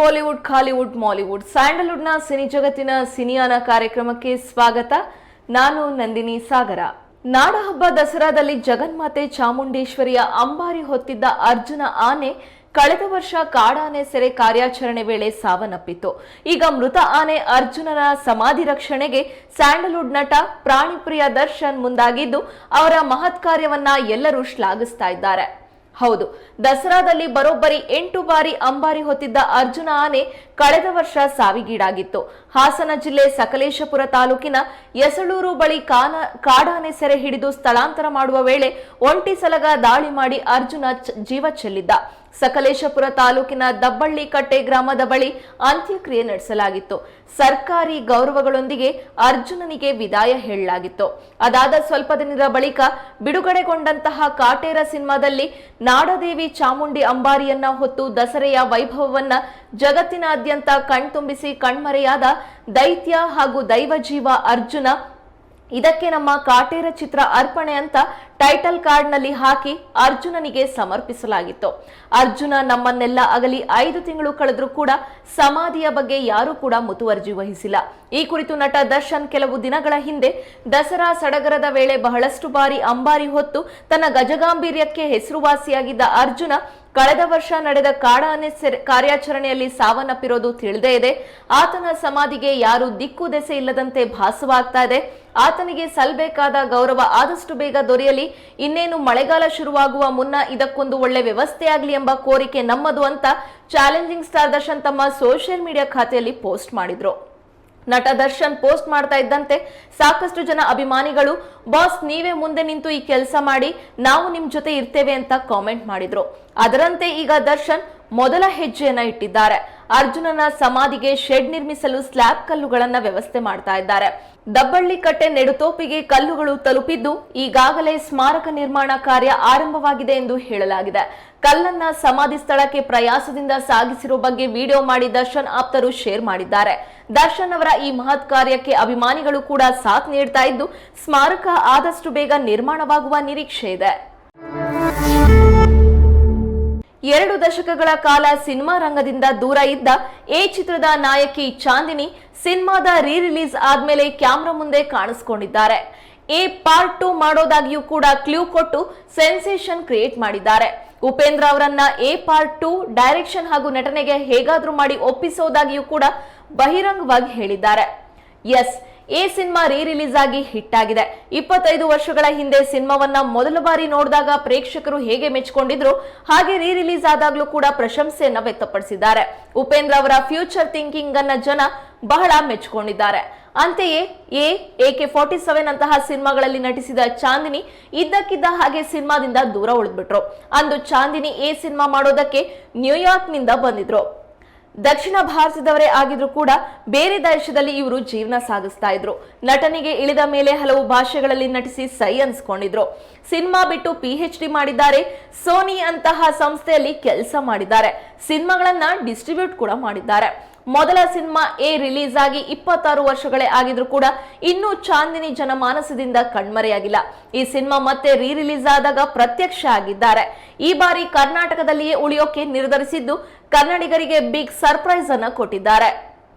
Bollywood, ಖಾಲಿವುಡ್, Mollywood, ಸ್ಯಾಂಡಲ್ವುಡ್ನ cine ಜಗತ್ತಿನ ಸಿನಿಯಾನ ಕಾರ್ಯಕ್ರಮಕ್ಕೆ ಸ್ವಾಗತ. ನಾನು ನಂದಿನಿ ಸಾಗರ. ನಾಡಹಬ್ಬ ದಸರಾದಲ್ಲಿ ಜಗನ್ಮಾತೆ ಚಾಮುಂಡೇಶ್ವರಿಯ ಅಂಬಾರಿ ಹೊತ್ತಿದ್ದ ಅರ್ಜುನ ಆನೆ ಕಳೆದ ವರ್ಷ ಕಾಡಾನೆ ಸೆರೆ ಕಾರ್ಯಾಚರಣೆ ವೇಳೆ ಸಾವನ್ನಪ್ಪಿತ್ತು. ಈಗ ಮೃತ ಆನೆ ಅರ್ಜುನನ ಸಮಾಧಿ ರಕ್ಷಣೆಗೆ ಸ್ಯಾಂಡಲ್ವುಡ್ ನಟ ಪ್ರಾಣಿಪ್ರಿಯ ದರ್ಶನ್ ಮುಂದಾಗಿದ್ದು ಅವರ ಮಹತ್ ಕಾರ್ಯವನ್ನ ಎಲ್ಲರೂ ಶ್ಲಾಘಿಸ್ತಾ ಇದ್ದಾರೆ. ಹೌದು, ದಸರಾದಲ್ಲಿ ಬರೋಬ್ಬರಿ 8 ಬಾರಿ ಅಂಬಾರಿ ಹೊತ್ತಿದ್ದ ಅರ್ಜುನ ಆನೆ ಕಳೆದ ವರ್ಷ ಸಾವಿಗೀಡಾಗಿತ್ತು. ಹಾಸನ ಜಿಲ್ಲೆ ಸಕಲೇಶಪುರ ತಾಲೂಕಿನ ಯಸಳೂರು ಬಳಿ ಕಾಡಾನೆ ಸೆರೆ ಹಿಡಿದು ಸ್ಥಳಾಂತರ ಮಾಡುವ ವೇಳೆ ಒಂಟಿ ಸಲಗ ದಾಳಿ ಮಾಡಿ ಅರ್ಜುನ ಜೀವ ಚೆಲ್ಲಿದ್ದ. ಸಕಲೇಶಪುರ ತಾಲೂಕಿನ ದಬ್ಬಳ್ಳಿ ಕಟ್ಟೆ ಗ್ರಾಮದ ಬಳಿ ಅಂತ್ಯಕ್ರಿಯೆ ನಡೆಸಲಾಗಿತ್ತು. ಸರ್ಕಾರಿ ಗೌರವಗಳೊಂದಿಗೆ ಅರ್ಜುನನಿಗೆ ವಿದಾಯ ಹೇಳಲಾಗಿತ್ತು. ಅದಾದ ಸ್ವಲ್ಪ ದಿನದ ಬಳಿಕ ಬಿಡುಗಡೆಗೊಂಡಂತಹ ಕಾಟೇರ ಸಿನಿಮಾದಲ್ಲಿ ನಾಡದೇವಿ ಚಾಮುಂಡಿ ಅಂಬಾರಿಯನ್ನ ಹೊತ್ತು ದಸರೆಯ ವೈಭವವನ್ನ ಜಗತ್ತಿನಾದ್ಯಂತ ಕಣ್ತುಂಬಿಸಿ ಕಣ್ಮರೆಯಾದ ದೈತ್ಯ ಹಾಗೂ ದೈವಜೀವ ಅರ್ಜುನ. ಇದಕ್ಕೆ ನಮ್ಮ ಕಾಟೇರ ಚಿತ್ರ ಅರ್ಪಣೆ ಅಂತ ಟೈಟಲ್ ಕಾರ್ಡ್ ನಲ್ಲಿ ಹಾಕಿ ಅರ್ಜುನನಿಗೆ ಸಮರ್ಪಿಸಲಾಗಿತ್ತು. ಅರ್ಜುನ ನಮ್ಮನ್ನೆಲ್ಲ ಅಗಲಿ 5 ತಿಂಗಳು ಕಳೆದ್ರೂ ಕೂಡ ಸಮಾಧಿಯ ಬಗ್ಗೆ ಯಾರೂ ಕೂಡ ಮುತುವರ್ಜಿ ವಹಿಸಿಲ್ಲ. ಈ ಕುರಿತು ನಟ ದರ್ಶನ್ ಕೆಲವು ದಿನಗಳ ಹಿಂದೆ ದಸರಾ ಸಡಗರದ ವೇಳೆ ಬಹಳಷ್ಟು ಬಾರಿ ಅಂಬಾರಿ ಹೊತ್ತು ತನ್ನ ಗಜಗಾಂಭೀರ್ಯಕ್ಕೆ ಹೆಸರುವಾಸಿಯಾಗಿದ್ದ ಅರ್ಜುನ ಕಳೆದ ವರ್ಷ ನಡೆದ ಕಾಡಾನೆ ಕಾರ್ಯಾಚರಣೆಯಲ್ಲಿ ಸಾವನ್ನಪ್ಪಿರೋದು ತಿಳಿದೇ ಇದೆ. ಆತನ ಸಮಾಧಿಗೆ ಯಾರು ದಿಕ್ಕು ದೆಸೆ ಇಲ್ಲದಂತೆ ಭಾಸವಾಗ್ತಾ ಇದೆ. ಆತನಿಗೆ ಸಲ್ಲಬೇಕಾದ ಗೌರವ ಆದಷ್ಟು ಬೇಗ ದೊರೆಯಲಿ. ಇನ್ನೇನು ಮಳೆಗಾಲ ಶುರುವಾಗುವ ಮುನ್ನ ಇದಕ್ಕೊಂದು ಒಳ್ಳೆ ವ್ಯವಸ್ಥೆ ಆಗಲಿ ಎಂಬ ಕೋರಿಕೆ ನಮ್ಮದು ಅಂತ ಚಾಲೆಂಜಿಂಗ್ ಸ್ಟಾರ್ ದರ್ಶನ್ ತಮ್ಮ ಸೋಷಿಯಲ್ ಮೀಡಿಯಾ ಖಾತೆಯಲ್ಲಿ ಪೋಸ್ಟ್ ಮಾಡಿದ್ರು. ನಟ ದರ್ಶನ್ ಪೋಸ್ಟ್ ಮಾಡ್ತಾ ಇದ್ದಂತೆ ಸಾಕಷ್ಟು ಜನ ಅಭಿಮಾನಿಗಳು ಬಾಸ್ ನೀವೇ ಮುಂದೆ ನಿಂತು ಈ ಕೆಲಸ ಮಾಡಿ, ನಾವು ನಿಮ್ ಜೊತೆ ಇರ್ತೇವೆ ಅಂತ ಕಾಮೆಂಟ್ ಮಾಡಿದ್ರು. ಅದರಂತೆ ಈಗ ದರ್ಶನ್ ಮೊದಲ ಹೆಜ್ಜೆಯನ್ನ ಇಟ್ಟಿದ್ದಾರೆ. ಅರ್ಜುನನ ಸಮಾಧಿಗೆ ಶೆಡ್ ನಿರ್ಮಿಸಲು ಸ್ಲ್ಯಾಬ್ ಕಲ್ಲುಗಳನ್ನ ವ್ಯವಸ್ಥೆ ಮಾಡ್ತಾ ಇದ್ದಾರೆ. ದಬ್ಬಳ್ಳಿ ಕಟ್ಟೆ ನೆಡುತೋಪಿಗೆ ಕಲ್ಲುಗಳು ತಲುಪಿದ್ದು ಈಗಾಗಲೇ ಸ್ಮಾರಕ ನಿರ್ಮಾಣ ಕಾರ್ಯ ಆರಂಭವಾಗಿದೆ ಎಂದು ಹೇಳಲಾಗಿದೆ. ಕಲ್ಲನ್ನ ಸಮಾಧಿ ಸ್ಥಳಕ್ಕೆ ಪ್ರಯಾಸದಿಂದ ಸಾಗಿಸಿರೋ ಬಗ್ಗೆ ವಿಡಿಯೋ ಮಾಡಿ ದರ್ಶನ್ ಆಪ್ತರು ಶೇರ್ ಮಾಡಿದ್ದಾರೆ. ದರ್ಶನ್ ಅವರ ಈ ಮಹತ್ ಕಾರ್ಯಕ್ಕೆ ಅಭಿಮಾನಿಗಳು ಕೂಡ ಸಾಥ್ ನೀಡ್ತಾ ಇದ್ದು ಸ್ಮಾರಕ ಆದಷ್ಟು ಬೇಗ ನಿರ್ಮಾಣವಾಗುವ ನಿರೀಕ್ಷೆ ಇದೆ. 2 ದಶಕಗಳ ಕಾಲ ಸಿನಿಮಾ ರಂಗದಿಂದ ದೂರ ಇದ್ದ ಎ ಚಿತ್ರದ ನಾಯಕಿ ಚಾಂದಿನಿ ಸಿನಿಮಾದ ರಿಲೀಸ್ ಆದ್ಮೇಲೆ ಕ್ಯಾಮ್ರಾ ಮುಂದೆ ಕಾಣಿಸ್ಕೊಂಡಿದ್ದಾರೆ. ಎ ಪಾರ್ಟ್ 2 ಮಾಡೋದಾಗಿಯೂ ಕೂಡ ಕ್ಲೂ ಕೊಟ್ಟು ಸೆನ್ಸೇಷನ್ ಕ್ರಿಯೇಟ್ ಮಾಡಿದ್ದಾರೆ. ಉಪೇಂದ್ರ ಅವರನ್ನ ಎ ಪಾರ್ಟ್ 2 ಡೈರೆಕ್ಷನ್ ಹಾಗೂ ನಟನೆಗೆ ಹೇಗಾದ್ರೂ ಮಾಡಿ ಒಪ್ಪಿಸೋದಾಗಿಯೂ ಕೂಡ ಬಹಿರಂಗವಾಗಿ ಹೇಳಿದ್ದಾರೆ. ಎಸ್, ಎ ಸಿನಿಮಾ ರಿಲೀಸ್ ಆಗಿ ಹಿಟ್ ಆಗಿದೆ. 25 ವರ್ಷಗಳ ಹಿಂದೆ ಸಿನಿಮಾವನ್ನ ಮೊದಲ ಬಾರಿ ನೋಡಿದಾಗ ಪ್ರೇಕ್ಷಕರು ಹೇಗೆ ಮೆಚ್ಚಿಕೊಂಡಿದ್ರು ಹಾಗೆ ರಿಲೀಸ್ ಆದಾಗ್ಲೂ ಕೂಡ ಪ್ರಶಂಸೆಯನ್ನ ವ್ಯಕ್ತಪಡಿಸಿದ್ದಾರೆ. ಉಪೇಂದ್ರ ಅವರ ಫ್ಯೂಚರ್ ಥಿಂಕಿಂಗ್ ಅನ್ನ ಜನ ಬಹಳ ಮೆಚ್ಚಿಕೊಂಡಿದ್ದಾರೆ. ಅಂತೆಯೇ AK47 ಅಂತಹ ಸಿನಿಮಾಗಳಲ್ಲಿ ನಟಿಸಿದ ಚಾಂದಿನಿ ಇದ್ದಕ್ಕಿದ್ದ ಹಾಗೆ ಸಿನಿಮಾದಿಂದ ದೂರ ಉಳಿದ್ಬಿಟ್ರು. ಅಂದು ಚಾಂದಿನಿ ಎ ಸಿನಿಮಾ ಮಾಡೋದಕ್ಕೆ ನ್ಯೂಯಾರ್ಕ್ ನಿಂದ ಬಂದಿದ್ರು. ದಕ್ಷಿಣ ಭಾರತದವರೇ ಆಗಿದ್ರು ಕೂಡ ಬೇರೆ ದೇಶದಲ್ಲಿ ಇವರು ಜೀವನ ಸಾಗಿಸ್ತಾ ಇದ್ರು. ನಟನೆಗೆ ಇಳಿದ ಮೇಲೆ ಹಲವು ಭಾಷೆಗಳಲ್ಲಿ ನಟಿಸಿ ಸೈ ಅನ್ಸ್ಕೊಂಡಿದ್ರು. ಸಿನಿಮಾ ಬಿಟ್ಟು PhD ಮಾಡಿದ್ದಾರೆ. ಸೋನಿ ಅಂತಹ ಸಂಸ್ಥೆಯಲ್ಲಿ ಕೆಲಸ ಮಾಡಿದ್ದಾರೆ. ಸಿನಿಮಾಗಳನ್ನ ಡಿಸ್ಟ್ರಿಬ್ಯೂಟ್ ಕೂಡ ಮಾಡಿದ್ದಾರೆ. ಮೊದಲ ಸಿನಿಮಾ ಎ ರಿಲೀಸ್ ಆಗಿ 26 ವರ್ಷಗಳೇ ಆಗಿದ್ರು ಕೂಡ ಇನ್ನೂ ಚಾಂದಿನಿ ಜನಮಾನಸದಿಂದ ಕಣ್ಮರೆಯಾಗಿಲ್ಲ. ಈ ಸಿನಿಮಾ ಮತ್ತೆ ರಿಲೀಸ್ ಆದಾಗ ಪ್ರತ್ಯಕ್ಷ ಆಗಿದ್ದಾರೆ. ಈ ಬಾರಿ ಕರ್ನಾಟಕದಲ್ಲಿಯೇ ಉಳಿಯೋಕೆ ನಿರ್ಧರಿಸಿದ್ದು ಕನ್ನಡಿಗರಿಗೆ ಬಿಗ್ ಸರ್ಪ್ರೈಸ್ ಅನ್ನ ಕೊಟ್ಟಿದ್ದಾರೆ.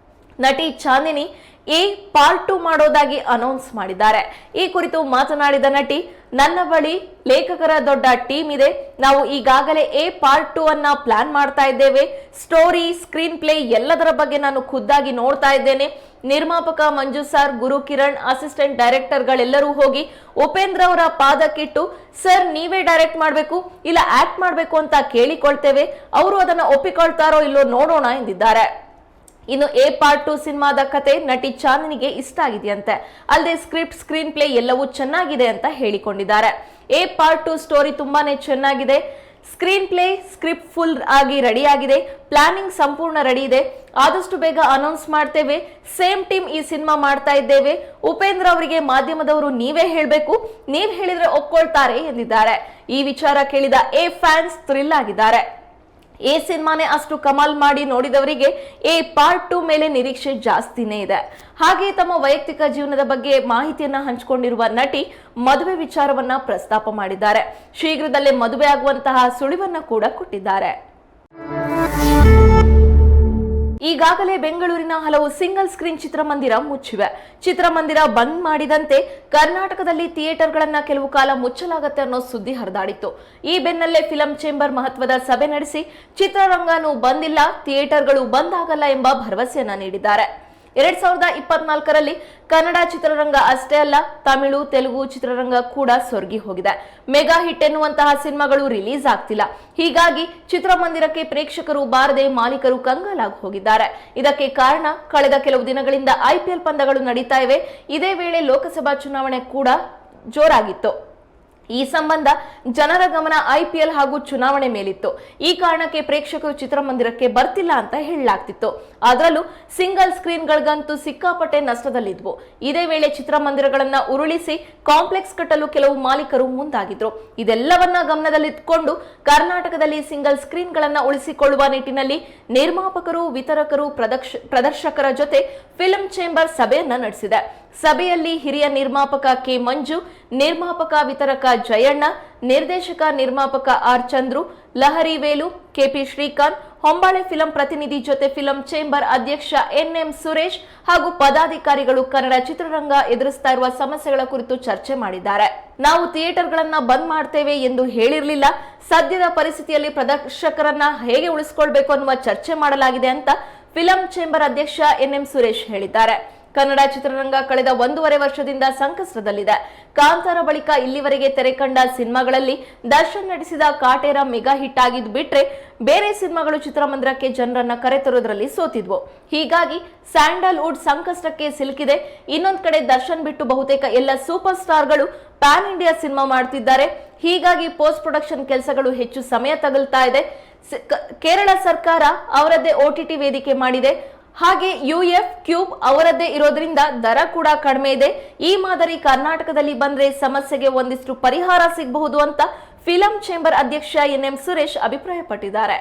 ನಟಿ ಚಾಂದಿನಿ ಎ ಪಾರ್ಟ್ 2 ಮಾಡೋದಾಗಿ ಅನೌನ್ಸ್ ಮಾಡಿದ್ದಾರೆ. ಈ ಕುರಿತು ಮಾತನಾಡಿದ ನಟಿ, ನನ್ನ ಬಳಿ ಲೇಖಕರ ದೊಡ್ಡ ಟೀಮ್ ಇದೆ. ನಾವು ಈಗಾಗಲೇ ಎ ಪಾರ್ಟ್ 2 ಅನ್ನ ಪ್ಲಾನ್ ಮಾಡ್ತಾ ಇದ್ದೇವೆ. ಸ್ಟೋರಿ, ಸ್ಕ್ರೀನ್ ಪ್ಲೇ ಎಲ್ಲದರ ಬಗ್ಗೆ ನಾನು ಖುದ್ದಾಗಿ ನೋಡ್ತಾ ಇದ್ದೇನೆ. ನಿರ್ಮಾಪಕ ಮಂಜು ಸರ್, ಗುರು ಕಿರಣ್, ಅಸಿಸ್ಟೆಂಟ್ ಡೈರೆಕ್ಟರ್ಗಳೆಲ್ಲರೂ ಹೋಗಿ ಉಪೇಂದ್ರ ಅವರ ಪಾದಕ್ಕಿಟ್ಟು ಸರ್ ನೀವೇ ಡೈರೆಕ್ಟ್ ಮಾಡಬೇಕು ಇಲ್ಲ ಆಕ್ಟ್ ಮಾಡಬೇಕು ಅಂತ ಕೇಳಿಕೊಳ್ತೇವೆ. ಅವರು ಅದನ್ನ ಒಪ್ಪಿಕೊಳ್ತಾರೋ ಇಲ್ಲೋ ನೋಡೋಣ ಎಂದಿದ್ದಾರೆ. ಇನ್ನು ಎ ಪಾರ್ಟ್ 2 ಸಿನಿಮಾದ ಕತೆ ನಟಿ ಚಾಂದಿನಿಗೆ ಇಷ್ಟ ಆಗಿದೆಯಂತೆ. ಅಲ್ಲದೆ ಸ್ಕ್ರಿಪ್ಟ್, ಸ್ಕ್ರೀನ್ ಪ್ಲೇ ಎಲ್ಲವೂ ಚೆನ್ನಾಗಿದೆ ಅಂತ ಹೇಳಿಕೊಂಡಿದ್ದಾರೆ. ಎ ಪಾರ್ಟ್ 2 ಸ್ಟೋರಿ ತುಂಬಾನೇ ಚೆನ್ನಾಗಿದೆ. ಸ್ಕ್ರೀನ್ ಪ್ಲೇ, ಸ್ಕ್ರಿಪ್ಟ್ ಫುಲ್ ಆಗಿ ರೆಡಿ ಆಗಿದೆ. ಪ್ಲಾನಿಂಗ್ ಸಂಪೂರ್ಣ ರೆಡಿ ಇದೆ. ಆದಷ್ಟು ಬೇಗ ಅನೌನ್ಸ್ ಮಾಡ್ತೇವೆ. ಸೇಮ್ ಟೀಮ್ ಈ ಸಿನಿಮಾ ಮಾಡ್ತಾ ಇದ್ದೇವೆ. ಉಪೇಂದ್ರ ಅವರಿಗೆ ಮಾಧ್ಯಮದವರು ನೀವೇ ಹೇಳಬೇಕು, ನೀವ್ ಹೇಳಿದ್ರೆ ಒಪ್ಕೊಳ್ತಾರೆ ಎಂದಿದ್ದಾರೆ. ಈ ವಿಚಾರ ಕೇಳಿದ ಎ ಫ್ಯಾನ್ಸ್ ಥ್ರಿಲ್ ಆಗಿದ್ದಾರೆ. ಎ ಸಿನಿಮಾನೇ ಅಷ್ಟು ಕಮಾಲ್ ಮಾಡಿ ನೋಡಿದವರಿಗೆ ಎ ಪಾರ್ಟ್ 2 ಮೇಲೆ ನಿರೀಕ್ಷೆ ಜಾಸ್ತಿನೇ ಇದೆ. ಹಾಗೆ ತಮ್ಮ ವೈಯಕ್ತಿಕ ಜೀವನದ ಬಗ್ಗೆ ಮಾಹಿತಿಯನ್ನ ಹಂಚಿಕೊಂಡಿರುವ ನಟಿ ಮದುವೆ ವಿಚಾರವನ್ನ ಪ್ರಸ್ತಾಪ ಮಾಡಿದ್ದಾರೆ. ಶೀಘ್ರದಲ್ಲೇ ಮದುವೆ ಆಗುವಂತಹ ಸುಳಿವನ್ನ ಕೂಡ ಕೊಟ್ಟಿದ್ದಾರೆ. ಈಗಾಗಲೇ ಬೆಂಗಳೂರಿನ ಹಲವು ಸಿಂಗಲ್ ಸ್ಕ್ರೀನ್ ಚಿತ್ರಮಂದಿರ ಮುಚ್ಚಿವೆ. ಚಿತ್ರಮಂದಿರ ಬಂದ್ ಮಾಡಿದಂತೆ ಕರ್ನಾಟಕದಲ್ಲಿ ಥಿಯೇಟರ್ಗಳನ್ನ ಕೆಲವು ಕಾಲ ಮುಚ್ಚಲಾಗತ್ತೆ ಅನ್ನೋ ಸುದ್ದಿ ಹರಿದಾಡಿತ್ತು. ಈ ಬೆನ್ನಲ್ಲೇ ಫಿಲಂ ಚೇಂಬರ್ ಮಹತ್ವದ ಸಭೆ ನಡೆಸಿ ಚಿತ್ರರಂಗನೂ ಬಂದಿಲ್ಲ, ಥಿಯೇಟರ್ಗಳು ಬಂದ್ ಆಗಲ್ಲ ಎಂಬ ಭರವಸೆಯನ್ನ ನೀಡಿದ್ದಾರೆ. 2024ರಲ್ಲಿ ಕನ್ನಡ ಚಿತ್ರರಂಗ ಅಷ್ಟೇ ಅಲ್ಲ, ತಮಿಳು, ತೆಲುಗು ಚಿತ್ರರಂಗ ಕೂಡ ಸೊರಗಿ ಹೋಗಿದೆ. ಮೆಗಾ ಹಿಟ್ ಎನ್ನುವಂತಹ ಸಿನಿಮಾಗಳು ರಿಲೀಸ್ ಆಗ್ತಿಲ್ಲ. ಹೀಗಾಗಿ ಚಿತ್ರಮಂದಿರಕ್ಕೆ ಪ್ರೇಕ್ಷಕರು ಬಾರದೆ ಮಾಲೀಕರು ಕಂಗಾಲಾಗಿ ಹೋಗಿದ್ದಾರೆ. ಇದಕ್ಕೆ ಕಾರಣ ಕಳೆದ ಕೆಲವು ದಿನಗಳಿಂದ IPL ಪಂದ್ಯಗಳು ನಡೀತಾ ಇವೆ. ಇದೇ ವೇಳೆ ಲೋಕಸಭಾ ಚುನಾವಣೆ ಕೂಡ ಜೋರಾಗಿತ್ತು. ಈ ಸಂಬಂಧ ಜನರ ಗಮನ IPL ಹಾಗೂ ಚುನಾವಣೆ ಮೇಲಿತ್ತು. ಈ ಕಾರಣಕ್ಕೆ ಪ್ರೇಕ್ಷಕರು ಚಿತ್ರಮಂದಿರಕ್ಕೆ ಬರ್ತಿಲ್ಲ ಅಂತ ಹೇಳಲಾಗ್ತಿತ್ತು. ಅದರಲ್ಲೂ ಸಿಂಗಲ್ ಸ್ಕ್ರೀನ್ಗಳಿಗಂತೂ ಸಿಕ್ಕಾಪಟ್ಟೆ ನಷ್ಟದಲ್ಲಿದ್ವು. ಇದೇ ವೇಳೆ ಚಿತ್ರಮಂದಿರಗಳನ್ನ ಉರುಳಿಸಿ ಕಾಂಪ್ಲೆಕ್ಸ್ ಕಟ್ಟಲು ಕೆಲವು ಮಾಲೀಕರು ಮುಂದಾಗಿದ್ರು. ಇದೆಲ್ಲವನ್ನ ಗಮನದಲ್ಲಿಟ್ಟುಕೊಂಡು ಕರ್ನಾಟಕದಲ್ಲಿ ಸಿಂಗಲ್ ಸ್ಕ್ರೀನ್ಗಳನ್ನ ಉಳಿಸಿಕೊಳ್ಳುವ ನಿಟ್ಟಿನಲ್ಲಿ ನಿರ್ಮಾಪಕರು, ವಿತರಕರು, ಪ್ರದರ್ಶಕರ ಜೊತೆ ಫಿಲ್ಮ್ ಚೇಂಬರ್ ಸಭೆಯನ್ನ ನಡೆಸಿದೆ. ಸಭೆಯಲ್ಲಿ ಹಿರಿಯ ನಿರ್ಮಾಪಕ ಕೆ ಮಂಜು, ನಿರ್ಮಾಪಕ ವಿತರಕ ಜಯಣ್ಣ, ನಿರ್ದೇಶಕ ನಿರ್ಮಾಪಕ ಆರ್ ಚಂದ್ರು, ಲಹರಿ ವೇಲು, ಕೆಪಿ ಶ್ರೀಕಾಂತ್, ಹೊಂಬಾಳೆ ಫಿಲಂ ಪ್ರತಿನಿಧಿ ಜೊತೆ ಫಿಲಂ ಚೇಂಬರ್ ಅಧ್ಯಕ್ಷ NM ಸುರೇಶ್ ಹಾಗೂ ಪದಾಧಿಕಾರಿಗಳು ಕನ್ನಡ ಚಿತ್ರರಂಗ ಎದುರಿಸ್ತಾ ಇರುವ ಸಮಸ್ಯೆಗಳ ಕುರಿತು ಚರ್ಚೆ ಮಾಡಿದ್ದಾರೆ. ನಾವು ಥಿಯೇಟರ್ಗಳನ್ನ ಬಂದ್ ಮಾಡ್ತೇವೆ ಎಂದು ಹೇಳಿರಲಿಲ್ಲ. ಸದ್ಯದ ಪರಿಸ್ಥಿತಿಯಲ್ಲಿ ಪ್ರದರ್ಶಕರನ್ನ ಹೇಗೆ ಉಳಿಸಿಕೊಳ್ಬೇಕು ಅನ್ನುವ ಚರ್ಚೆ ಮಾಡಲಾಗಿದೆ ಅಂತ ಫಿಲಂ ಚೇಂಬರ್ ಅಧ್ಯಕ್ಷ NM ಸುರೇಶ್ ಹೇಳಿದ್ದಾರೆ. ಕನ್ನಡ ಚಿತ್ರರಂಗ ಕಳೆದ 1.5 ವರ್ಷದಿಂದ ಸಂಕಷ್ಟದಲ್ಲಿದೆ. ಕಾಂತಾರ ಬಳಿಕ ಇಲ್ಲಿವರೆಗೆ ತೆರೆ ಕಂಡ ಸಿನಿಮಾಗಳಲ್ಲಿ ದರ್ಶನ್ ನಡೆಸಿದ ಕಾಟೇರ ಮೆಗಾ ಹಿಟ್ ಆಗಿದ್ದು ಬಿಟ್ರೆ ಬೇರೆ ಸಿನಿಮಾಗಳು ಚಿತ್ರಮಂದಿರಕ್ಕೆ ಜನರನ್ನ ಕರೆತರೋದ್ರಲ್ಲಿ ಸೋತಿದ್ವು. ಹೀಗಾಗಿ ಸ್ಯಾಂಡಲ್ವುಡ್ ಸಂಕಷ್ಟಕ್ಕೆ ಸಿಲುಕಿದೆ. ಇನ್ನೊಂದ್ ಕಡೆ ದರ್ಶನ್ ಬಿಟ್ಟು ಬಹುತೇಕ ಎಲ್ಲ ಸೂಪರ್ ಸ್ಟಾರ್ಗಳು ಪ್ಯಾನ್ ಇಂಡಿಯಾ ಸಿನಿಮಾ ಮಾಡ್ತಿದ್ದಾರೆ. ಹೀಗಾಗಿ ಪೋಸ್ಟ್ ಪ್ರೊಡಕ್ಷನ್ ಕೆಲಸಗಳು ಹೆಚ್ಚು ಸಮಯ ತಗಲ್ತಾ ಇದೆ. ಕೇರಳ ಸರ್ಕಾರ ಅವರದ್ದೇ OTT ವೇದಿಕೆ ಮಾಡಿದೆ. ಹಾಗೆ UF ಕ್ಯೂಬ್ ಅವರದ್ದೇ ಇರೋದ್ರಿಂದ ದರ ಕೂಡ ಕಡಿಮೆ ಇದೆ. ಈ ಮಾದರಿ ಕರ್ನಾಟಕದಲ್ಲಿ ಬಂದ್ರೆ ಸಮಸ್ಯೆಗೆ ಒಂದಿಷ್ಟು ಪರಿಹಾರ ಸಿಗಬಹುದು ಅಂತ ಫಿಲಂ ಚೇಂಬರ್ ಅಧ್ಯಕ್ಷ NM ಸುರೇಶ್ ಅಭಿಪ್ರಾಯಪಟ್ಟಿದ್ದಾರೆ.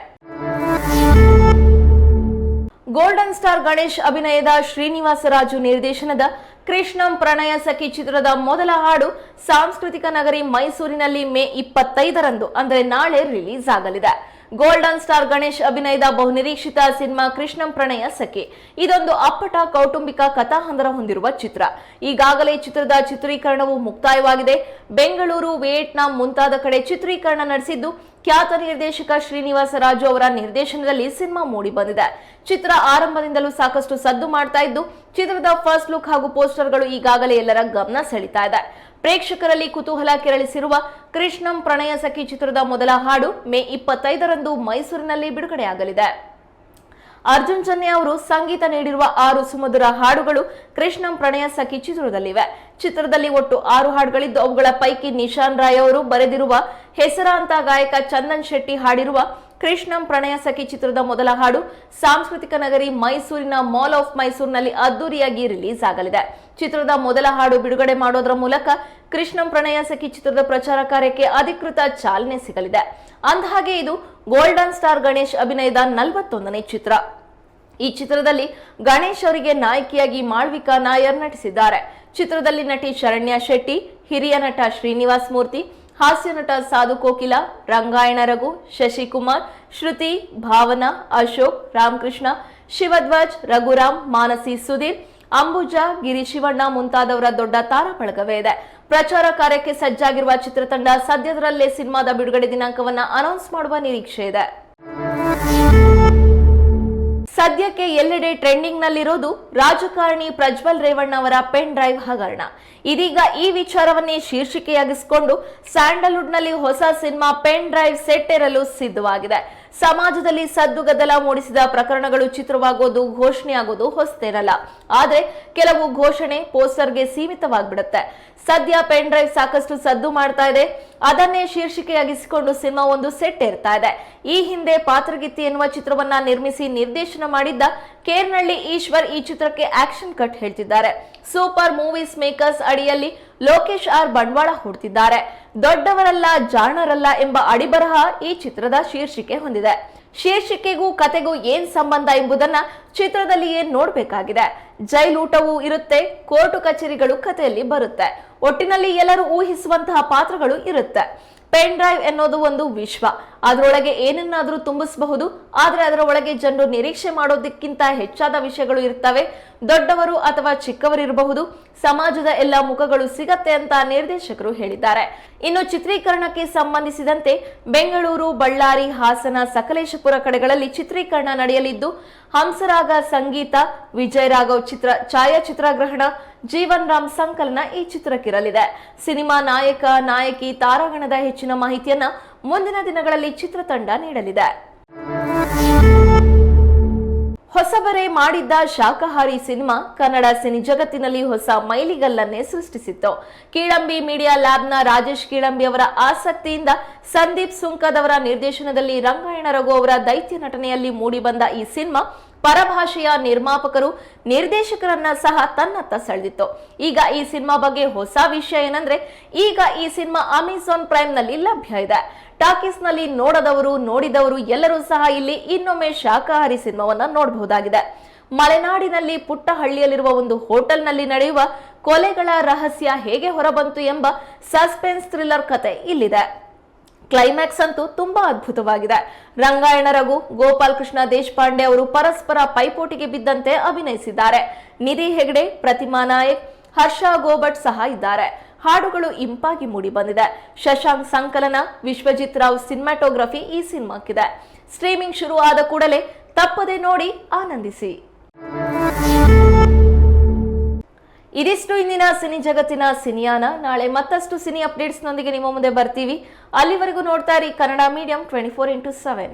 ಗೋಲ್ಡನ್ ಸ್ಟಾರ್ ಗಣೇಶ್ ಅಭಿನಯದ ಶ್ರೀನಿವಾಸ ರಾಜು ನಿರ್ದೇಶನದ ಕೃಷ್ಣಂ ಪ್ರಣಯ ಸಖಿ ಚಿತ್ರದ ಮೊದಲ ಹಾಡು ಸಾಂಸ್ಕೃತಿಕ ನಗರಿ ಮೈಸೂರಿನಲ್ಲಿ ಮೇ 25ರಂದು ಅಂದ್ರೆ ನಾಳೆ ರಿಲೀಸ್ ಆಗಲಿದೆ. ಗೋಲ್ಡನ್ ಸ್ಟಾರ್ ಗಣೇಶ್ ಅಭಿನಯದ ಬಹುನಿರೀಕ್ಷಿತ ಸಿನಿಮಾ ಕೃಷ್ಣಂ ಪ್ರಣಯ ಸಖಿ ಇದೊಂದು ಅಪ್ಪಟ ಕೌಟುಂಬಿಕ ಕಥಾಹಂದರ ಹೊಂದಿರುವ ಚಿತ್ರ. ಈಗಾಗಲೇ ಚಿತ್ರದ ಚಿತ್ರೀಕರಣವು ಮುಕ್ತಾಯವಾಗಿದೆ. ಬೆಂಗಳೂರು, ವಿಯೆಟ್ನಾಂ ಮುಂತಾದ ಕಡೆ ಚಿತ್ರೀಕರಣ ನಡೆಸಿದ್ದು ಖ್ಯಾತ ನಿರ್ದೇಶಕ ಶ್ರೀನಿವಾಸ ರಾಜು ಅವರ ನಿರ್ದೇಶನದಲ್ಲಿ ಸಿನಿಮಾ ಮೂಡಿ ಬಂದಿದೆ. ಚಿತ್ರ ಆರಂಭದಿಂದಲೂ ಸಾಕಷ್ಟು ಸದ್ದು ಮಾಡ್ತಾ ಇದ್ದು ಚಿತ್ರದ ಫಸ್ಟ್ ಲುಕ್ ಹಾಗೂ ಪೋಸ್ಟರ್ಗಳು ಈಗಾಗಲೇ ಎಲ್ಲರ ಗಮನ ಸೆಳೀತಾ ಇದೆ. ಪ್ರೇಕ್ಷಕರಲ್ಲಿ ಕುತೂಹಲ ಕೆರಳಿಸಿರುವ ಕೃಷ್ಣಂ ಪ್ರಣಯ ಸಖಿ ಚಿತ್ರದ ಮೊದಲ ಹಾಡು ಮೇ 25ರಂದು ಮೈಸೂರಿನಲ್ಲಿ ಬಿಡುಗಡೆಯಾಗಲಿದೆ. ಅರ್ಜುನ್ ಜನ್ಯ ಅವರು ಸಂಗೀತ ನೀಡಿರುವ 6 ಸುಮಧುರ ಹಾಡುಗಳು ಕೃಷ್ಣಂ ಪ್ರಣಯ ಸಖಿ ಚಿತ್ರದಲ್ಲಿವೆ. ಚಿತ್ರದಲ್ಲಿ ಒಟ್ಟು 6 ಹಾಡುಗಳಿದ್ದು ಅವುಗಳ ಪೈಕಿ ನಿಶಾನ್ ರಾಯ್ ಅವರು ಬರೆದಿರುವ ಹೆಸರಾಂತ ಗಾಯಕ ಚಂದನ್ ಶೆಟ್ಟಿ ಹಾಡಿರುವ ಕೃಷ್ಣಂ ಪ್ರಣಯ ಸಖಿ ಚಿತ್ರದ ಮೊದಲ ಹಾಡು ಸಾಂಸ್ಕೃತಿಕ ನಗರಿ ಮೈಸೂರಿನ ಮಾಲ್ ಆಫ್ ಮೈಸೂರಿನಲ್ಲಿ ಅದ್ದೂರಿಯಾಗಿ ರಿಲೀಸ್ ಆಗಲಿದೆ. ಚಿತ್ರದ ಮೊದಲ ಹಾಡು ಬಿಡುಗಡೆ ಮಾಡೋದರ ಮೂಲಕ ಕೃಷ್ಣಂ ಪ್ರಣಯ ಸಖಿ ಚಿತ್ರದ ಪ್ರಚಾರ ಕಾರ್ಯಕ್ಕೆ ಅಧಿಕೃತ ಚಾಲನೆ ಸಿಗಲಿದೆ. ಅಂದಹಾಗೆ ಇದು ಗೋಲ್ಡನ್ ಸ್ಟಾರ್ ಗಣೇಶ್ ಅಭಿನಯದ 41ನೇ ಚಿತ್ರ. ಈ ಚಿತ್ರದಲ್ಲಿ ಗಣೇಶ್ ಅವರಿಗೆ ನಾಯಕಿಯಾಗಿ ಮಾಳ್ವಿಕಾ ನಾಯರ್ ನಟಿಸಿದ್ದಾರೆ. ಚಿತ್ರದಲ್ಲಿ ನಟಿ ಶರಣ್ಯ ಶೆಟ್ಟಿ, ಹಿರಿಯ ನಟ ಶ್ರೀನಿವಾಸ್ ಮೂರ್ತಿ, ಹಾಸ್ಯ ನಟ ಸಾಧು ಕೋಕಿಲ, ರಂಗಾಯಣ ರಘು, ಶಶಿಕುಮಾರ್, ಶ್ರುತಿ, ಭಾವನಾ, ಅಶೋಕ್, ರಾಮಕೃಷ್ಣ, ಶಿವಧ್ವಜ್, ರಘುರಾಮ್, ಮಾನಸಿ ಸುಧೀರ್, ಅಂಬುಜಾ, ಗಿರಿ ಶಿವಣ್ಣ ಮುಂತಾದವರ ದೊಡ್ಡ ತಾರಾ ಬಳಗವೇ ಇದೆ. ಪ್ರಚಾರ ಕಾರ್ಯಕ್ಕೆ ಸಜ್ಜಾಗಿರುವ ಚಿತ್ರತಂಡ ಸದ್ಯದಲ್ಲೇ ಸಿನಿಮಾದ ಬಿಡುಗಡೆ ದಿನಾಂಕವನ್ನ ಅನೌನ್ಸ್ ಮಾಡುವ ನಿರೀಕ್ಷೆ ಇದೆ. ಸದ್ಯಕ್ಕೆ ಎಲ್ಲೆಡೆ ಟ್ರೆಂಡಿಂಗ್ ನಲ್ಲಿರೋದು ರಾಜಕಾರಣಿ ಪ್ರಜ್ವಲ್ ರೇವಣ್ಣ ಅವರ ಪೆನ್ ಡ್ರೈವ್ ಹಗರಣ. ಇದೀಗ ಈ ವಿಚಾರವನ್ನೇ ಶೀರ್ಷಿಕೆಯಾಗಿಸಿಕೊಂಡು ಸ್ಯಾಂಡಲ್ವುಡ್ ನಲ್ಲಿ ಹೊಸ ಸಿನಿಮಾ ಪೆನ್ ಡ್ರೈವ್ ಸೆಟ್ ಏರಲು ಸಿದ್ಧವಾಗಿದೆ. ಸಮಾಜದಲ್ಲಿ ಸದ್ದು ಗದ್ದಲ ಮೂಡಿಸಿದ ಪ್ರಕರಣಗಳು ಚಿತ್ರವಾಗೋದು, ಘೋಷಣೆ ಆಗೋದು ಹೊಸತೇನಲ್ಲ. ಆದ್ರೆ ಕೆಲವು ಘೋಷಣೆ ಪೋಸ್ಟರ್ಗೆ ಸೀಮಿತವಾಗ್ಬಿಡುತ್ತೆ. ಸದ್ಯ ಪೆನ್ ಡ್ರೈವ್ ಸಾಕಷ್ಟು ಸದ್ದು ಮಾಡ್ತಾ ಇದೆ. ಅದನ್ನೇ ಶೀರ್ಷಿಕೆಯಾಗಿಸಿಕೊಂಡು ಸಿನಿಮಾ ಒಂದು ಸೆಟ್ ಏರ್ತಾ ಇದೆ. ಈ ಹಿಂದೆ ಪಾತ್ರಗಿತ್ತಿ ಎನ್ನುವ ಚಿತ್ರವನ್ನ ನಿರ್ಮಿಸಿ ನಿರ್ದೇಶನ ಮಾಡಿದ್ದ ಕೇರ್ನಳ್ಳಿ ಈಶ್ವರ್ ಈ ಚಿತ್ರಕ್ಕೆ ಆಕ್ಷನ್ ಕಟ್ ಹೇಳ್ತಿದ್ದಾರೆ. ಸೂಪರ್ ಮೂವೀಸ್ ಮೇಕರ್ಸ್ ಅಡಿಯಲ್ಲಿ ಲೋಕೇಶ್ ಆರ್ ಬಂಡವಾಳ ಹೂಡ್ತಿದ್ದಾರೆ. ದೊಡ್ಡವರಲ್ಲ ಜಾಣರಲ್ಲ ಎಂಬ ಅಡಿಬರಹ ಈ ಚಿತ್ರದ ಶೀರ್ಷಿಕೆ ಹೊಂದಿದೆ. ಶೀರ್ಷಿಕೆಗೂ ಕತೆಗೂ ಏನ್ ಸಂಬಂಧ ಎಂಬುದನ್ನ ಚಿತ್ರದಲ್ಲಿಯೇ ನೋಡ್ಬೇಕಾಗಿದೆ. ಜೈಲೂಟವೂ ಇರುತ್ತೆ, ಕೋರ್ಟು ಕಚೇರಿಗಳು ಕಥೆಯಲ್ಲಿ ಬರುತ್ತೆ. ಒಟ್ಟಿನಲ್ಲಿ ಎಲ್ಲರೂ ಊಹಿಸುವಂತಹ ಪಾತ್ರಗಳು ಇರುತ್ತೆ. ಪೆನ್ ಡ್ರೈವ್ ಎನ್ನೋದು ಒಂದು ವಿಶ್ವ. ಅದರೊಳಗೆ ಏನನ್ನಾದ್ರೂ ತುಂಬಿಸಬಹುದು. ಆದ್ರೆ ಅದರ ಒಳಗೆ ಜನರು ನಿರೀಕ್ಷೆ ಮಾಡೋದಕ್ಕಿಂತ ಹೆಚ್ಚಾದ ವಿಷಯಗಳು ಇರ್ತವೆ. ದೊಡ್ಡವರು ಅಥವಾ ಚಿಕ್ಕವರು ಇರಬಹುದು, ಸಮಾಜದ ಎಲ್ಲ ಮುಖಗಳು ಸಿಗತ್ತೆ ಅಂತ ನಿರ್ದೇಶಕರು ಹೇಳಿದ್ದಾರೆ. ಇನ್ನು ಚಿತ್ರೀಕರಣಕ್ಕೆ ಸಂಬಂಧಿಸಿದಂತೆ ಬೆಂಗಳೂರು, ಬಳ್ಳಾರಿ, ಹಾಸನ, ಸಕಲೇಶಪುರ ಕಡೆಗಳಲ್ಲಿ ಚಿತ್ರೀಕರಣ ನಡೆಯಲಿದ್ದು, ಹಂಸರಾಗ ಸಂಗೀತ, ವಿಜಯ್ ರಾಘವ್ ಛಾಯಾಚಿತ್ರಗ್ರಹಣ, ಜೀವನ್ ರಾಮ್ ಸಂಕಲನ ಈ ಚಿತ್ರಕ್ಕಿರಲಿದೆ. ಸಿನಿಮಾ ನಾಯಕ, ನಾಯಕಿ, ತಾರಾಗಣದ ಹೆಚ್ಚಿನ ಮಾಹಿತಿಯನ್ನ ಮುಂದಿನ ದಿನಗಳಲ್ಲಿ ಚಿತ್ರತಂಡ ನೀಡಲಿದೆ. ಹೊಸಬರೇ ಮಾಡಿದ್ದ ಶಾಕಾಹಾರಿ ಸಿನಿಮಾ ಕನ್ನಡ ಸಿನಿ ಜಗತ್ತಿನಲ್ಲಿ ಹೊಸ ಮೈಲಿಗಲ್ಲನ್ನೇ ಸೃಷ್ಟಿಸಿತ್ತು. ಕೀಳಂಬಿ ಮೀಡಿಯಾ ಲ್ಯಾಬ್ನ ರಾಜೇಶ್ ಕೀಳಂಬಿ ಅವರ ಆಸಕ್ತಿಯಿಂದ ಸಂದೀಪ್ ಸುಂಕದವರ ನಿರ್ದೇಶನದಲ್ಲಿ ರಂಗಾಯಣ ರಘು ಅವರ ದೈತ್ಯ ನಟನೆಯಲ್ಲಿ ಮೂಡಿಬಂದ ಈ ಸಿನಿಮಾ ಪರಭಾಷೆಯ ನಿರ್ಮಾಪಕರು, ನಿರ್ದೇಶಕರನ್ನ ಸಹ ತನ್ನತ್ತ ಸೆಳೆದಿತ್ತು. ಈಗ ಈ ಸಿನಿಮಾ ಬಗ್ಗೆ ಹೊಸ ವಿಷಯ ಏನಂದ್ರೆ, ಈಗ ಈ ಸಿನಿಮಾ ಅಮೆಜಾನ್ ಪ್ರೈಮ್ ನಲ್ಲಿ ಲಭ್ಯ ಇದೆ. ಟಾಕೀಸ್ ನಲ್ಲಿ ನೋಡಿದವರು ಎಲ್ಲರೂ ಸಹ ಇಲ್ಲಿ ಇನ್ನೊಮ್ಮೆ ಶಾಕಾಹಾರಿ ಸಿನಿಮಾವನ್ನ ನೋಡಬಹುದಾಗಿದೆ. ಮಲೆನಾಡಿನಲ್ಲಿ ಪುಟ್ಟ ಹಳ್ಳಿಯಲ್ಲಿರುವ ಒಂದು ಹೋಟೆಲ್ ನಲ್ಲಿ ನಡೆಯುವ ಕೊಲೆಗಳ ರಹಸ್ಯ ಹೇಗೆ ಹೊರಬಂತು ಎಂಬ ಸಸ್ಪೆನ್ಸ್ ಥ್ರಿಲ್ಲರ್ ಕತೆ ಇಲ್ಲಿದೆ. ಕ್ಲೈಮ್ಯಾಕ್ಸ್ ಅಂತೂ ತುಂಬಾ ಅದ್ಭುತವಾಗಿದೆ. ರಂಗಾಯಣ ರಘು, ಗೋಪಾಲ್ ಕೃಷ್ಣ ದೇಶಪಾಂಡೆ ಅವರು ಪರಸ್ಪರ ಪೈಪೋಟಿಗೆ ಬಿದ್ದಂತೆ ಅಭಿನಯಿಸಿದ್ದಾರೆ. ನಿಧಿ ಹೆಗ್ಡೆ, ಪ್ರತಿಮಾ ನಾಯಕ್, ಹರ್ಷ ಗೋಭಟ್ ಸಹ ಇದ್ದಾರೆ. ಹಾಡುಗಳು ಇಂಪಾಗಿ ಮೂಡಿ ಬಂದಿದೆ. ಶಶಾಂಕ್ ಸಂಕಲನ, ವಿಶ್ವಜಿತ್ ರಾವ್ ಸಿನಿಮಾಟೋಗ್ರಫಿ ಈ ಸಿನಿಮಾಕ್ಕಿದೆ. ಸ್ಟ್ರೀಮಿಂಗ್ ಶುರು ಆದ ಕೂಡಲೇ ತಪ್ಪದೆ ನೋಡಿ ಆನಂದಿಸಿ. ಇದಿಷ್ಟು ಇಂದಿನ ಸಿನಿ ಜಗತ್ತಿನ ಸಿನಿಯಾನ. ನಾಳೆ ಮತ್ತಷ್ಟು ಸಿನಿ ಅಪ್ಡೇಟ್ಸ್ ನೊಂದಿಗೆ ನಿಮ್ಮ ಮುಂದೆ ಬರ್ತೀವಿ. ಅಲ್ಲಿವರೆಗೂ ನೋಡ್ತಾ ಇರಿ ಕನ್ನಡ ಮೀಡಿಯಂ 24x7.